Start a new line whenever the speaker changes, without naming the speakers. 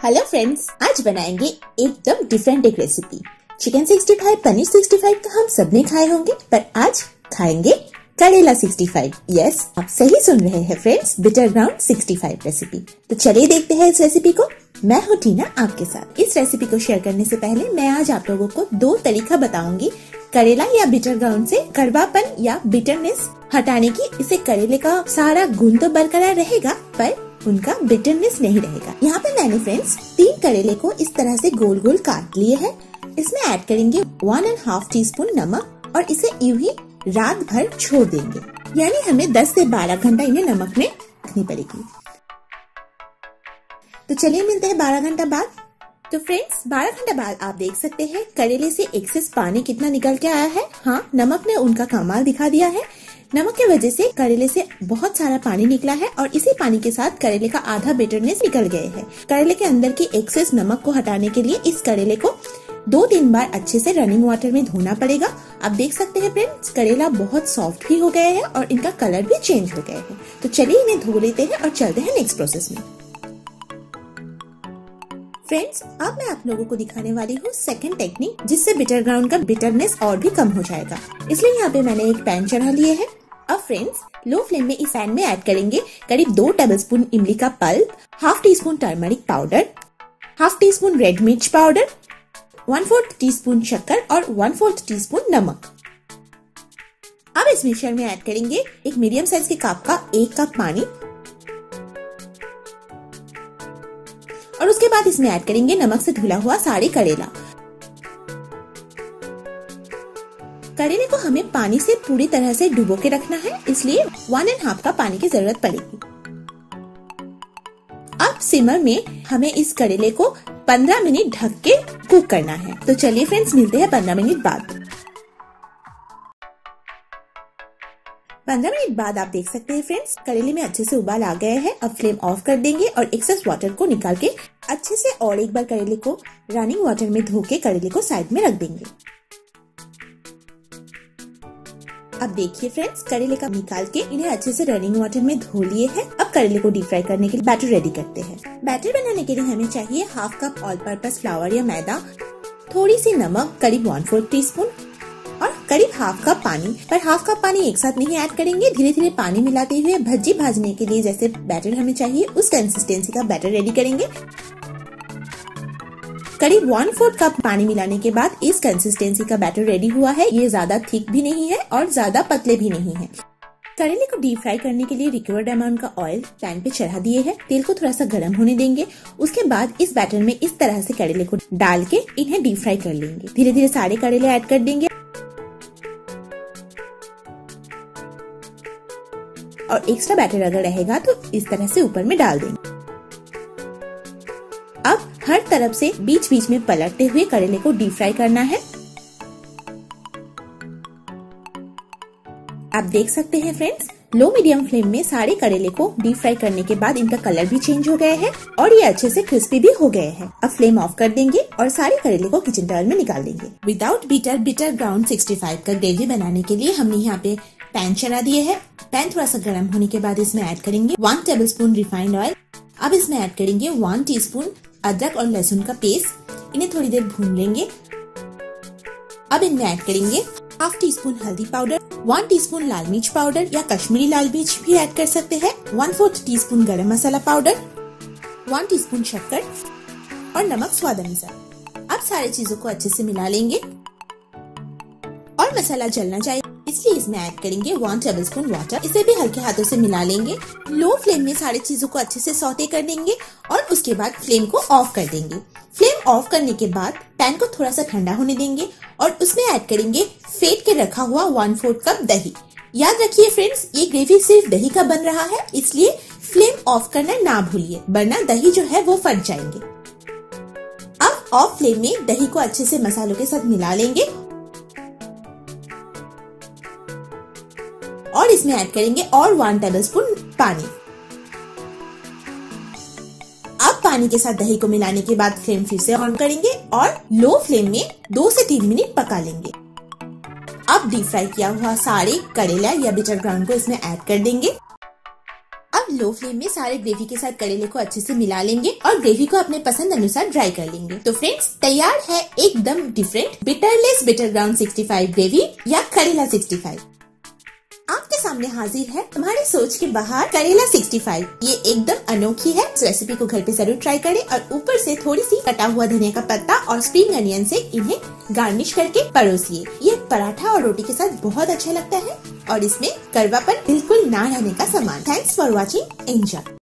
Hello friends, आज बनाएंगे एकदम डिफरेंट एक रेसिपी। चिकन 65, पनीर 65 तो हम सबने खाए होंगे, पर आज खाएंगे करेला 65। यस, आप सही सुन रहे हैं फ्रेंड्स, बिटर ग्राउंड 65 रेसिपी। तो चलिए देखते हैं इस रेसिपी को। मैं हूँ टीना आपके साथ। इस रेसिपी को शेयर करने से पहले मैं आज आप लोगों को दो तरीका बताऊंगी करेला या बिटर ग्राउंड से कड़वापन या बिटरनेस हटाने की। इसे करेले का सारा गुण तो बरकरार रहेगा, पर उनका बिटरनेस नहीं रहेगा। यहाँ पे मैंने फ्रेंड्स 3 करेले को इस तरह से गोल गोल काट लिए हैं। इसमें ऐड करेंगे 1.5 टीस्पून नमक और इसे यूं ही रात भर छोड़ देंगे, यानी हमें 10 से 12 घंटा इन्हें नमक में रखनी पड़ेगी। तो चलिए मिलते हैं 12 घंटा बाद। तो फ्रेंड्स 12 घंटा बाद आप देख सकते हैं करेले से एक्सेस पानी कितना निकल के आया है। हाँ, नमक ने उनका कमाल दिखा दिया है। नमक की वजह से करेले से बहुत सारा पानी निकला है और इसी पानी के साथ करेले का आधा बिटरनेस निकल गए हैं। करेले के अंदर की एक्सेस नमक को हटाने के लिए इस करेले को 2-3 बार अच्छे से रनिंग वाटर में धोना पड़ेगा। आप देख सकते हैं फ्रेंड्स, करेला बहुत सॉफ्ट भी हो गए हैं और इनका कलर भी चेंज हो गए हैं। तो चलिए इन्हें धो लेते हैं और चलते हैं नेक्स्ट प्रोसेस में। फ्रेंड्स, अब मैं आप लोगों को दिखाने वाली हूँ सेकंड टेक्निक, जिससे बिटर ग्राउंड का बिटरनेस और भी कम हो जाएगा। इसलिए यहाँ पे मैंने एक पैन चढ़ा लिए है। अब फ्रेंड्स लो फ्लेम में इस पैन में ऐड करेंगे करीब 2 टेबलस्पून इमली का pulp, 1/2 teaspoon turmeric powder, 1/2 teaspoon red मिर्च पाउडर, 1/4 टीस्पून शक्कर और 1/4 टीस्पून नमक। अब इस मिक्सचर में ऐड करेंगे एक मीडियम साइज के कप का 1 कप पानी और उसके बाद इसमें ऐड करेंगे नमक से धुला हुआ सारे करेला। करेले को हमें पानी से पूरी तरह से डुबो के रखना है, इसलिए 1.5 कप पानी की जरूरत पड़ेगी। अब सिमर में हमें इस करेले को 15 मिनट ढक के कुक करना है। तो चलिए फ्रेंड्स मिलते हैं 15 मिनट बाद। 15 मिनट बाद आप देख सकते हैं फ्रेंड्स, करेले में अच्छे से उबाल आ गए हैं। अब फ्लेम ऑफ कर देंगे और एक्सेस वाटर को निकाल के अच्छे से और एक बार करेले को रनिंग वाटर में धो के करेले को साइड में रख देंगे। अब देखिए फ्रेंड्स, करेले का निकाल के इन्हें अच्छे से रनिंग वाटर में धो लिए हैं। अब करेले को डीप फ्राई करने के लिए बैटर रेडी करते हैं। बैटर बनाने के लिए हमें चाहिए 1/2 कप ऑल पर्पस फ्लावर या मैदा, थोड़ी सी नमक करीब 1/4 टीस्पून और करीब 1/2 कप पानी। पर 1/2 कप पानी एक साथ नहीं ऐड करेंगे, धीरे धीरे पानी मिलाते हुए भज्जी भाजने के लिए जैसे बैटर हमें चाहिए उस कंसिस्टेंसी का बैटर रेडी करेंगे। करीब 1/4 कप पानी मिलाने के बाद इस कंसिस्टेंसी का बैटर रेडी हुआ है। ये ज्यादा थिक भी नहीं है और ज्यादा पतले भी नहीं है। करेले को डीप फ्राई करने के लिए रिक्वायर्ड अमाउंट का ऑयल पैन पे चढ़ा दिए है। तेल को थोड़ा सा गर्म होने देंगे। उसके बाद इस बैटर में इस तरह से करेले को डाल के इन्हें डीप फ्राई कर लेंगे। धीरे धीरे सारे करेले ऐड कर देंगे और एक्स्ट्रा बैटर अगर रहेगा तो इस तरह से ऊपर में डाल देंगे। अब हर तरफ से बीच बीच में पलटते हुए करेले को डीप फ्राई करना है। आप देख सकते हैं फ्रेंड्स, लो मीडियम फ्लेम में सारे करेले को डीप फ्राई करने के बाद इनका कलर भी चेंज हो गए हैं और ये अच्छे से क्रिस्पी भी हो गए हैं। अब फ्लेम ऑफ कर देंगे और सारे करेले को किचन टॉवल में निकाल देंगे। विदाउट बिटर ग्राउंड 65 का ग्रेवी बनाने के लिए हमने यहाँ पे पैन चढ़ा दिए है। पैन थोड़ा सा गर्म होने के बाद इसमें ऐड करेंगे 1 टेबलस्पून रिफाइंड ऑयल। अब इसमें ऐड करेंगे 1 टीस्पून अदरक और लहसुन का पेस्ट। इन्हें थोड़ी देर भून लेंगे। अब इनमें ऐड करेंगे 1/2 टीस्पून हल्दी पाउडर, 1 टीस्पून लाल मिर्च पाउडर या कश्मीरी लाल मिर्च भी ऐड कर सकते हैं, 1/4 टीस्पून गरम मसाला पाउडर, 1 टीस्पून शक्कर और नमक स्वाद अनुसार। अब सारी चीजों को अच्छे से मिला लेंगे और मसाला जलना चाहिए, इसलिए इसमें ऐड करेंगे 1 टेबलस्पून वाटर। इसे भी हल्के हाथों से मिला लेंगे। लो फ्लेम में सारी चीजों को अच्छे से सौते कर देंगे और उसके बाद फ्लेम को ऑफ कर देंगे। फ्लेम ऑफ करने के बाद पैन को थोड़ा सा ठंडा होने देंगे और उसमें ऐड करेंगे फेंट के रखा हुआ 1/4 कप दही। याद रखिए फ्रेंड्स, ये ग्रेवी सिर्फ दही का बन रहा है, इसलिए फ्लेम ऑफ करना ना भूलिए, वरना दही जो है वो फट जाएंगे। अब ऑफ फ्लेम में दही को अच्छे से मसालों के साथ मिला लेंगे और इसमें ऐड करेंगे और 1 टेबलस्पून पानी। अब पानी के साथ दही को मिलाने के बाद फ्लेम फिर से ऑन करेंगे और लो फ्लेम में 2 से 3 मिनट पका लेंगे। अब डीप फ्राई किया हुआ सारे करेला या बिटर ग्राउंड को इसमें ऐड कर देंगे। अब अब लो फ्लेम में सारे ग्रेवी के साथ करेले को अच्छे से मिला लेंगे और ग्रेवी को अपने पसंद अनुसार ड्राई कर लेंगे। तो फ्रेंड्स, तैयार है एकदम डिफरेंट बिटरलेस बिटर ग्राउंड 65 ग्रेवी या करेला 65। आपके सामने हाजिर है हमारे सोच के बाहर करेला 65। ये एकदम अनोखी है। इस रेसिपी को घर पे जरूर ट्राई करें और ऊपर से थोड़ी सी कटा हुआ धनिया का पत्ता और स्प्रिंग अनियन से इन्हें गार्निश करके परोसिए। ये पराठा और रोटी के साथ बहुत अच्छा लगता है और इसमें कड़वापन बिल्कुल ना रहने का सामान। Thanks for watching. एंजॉय।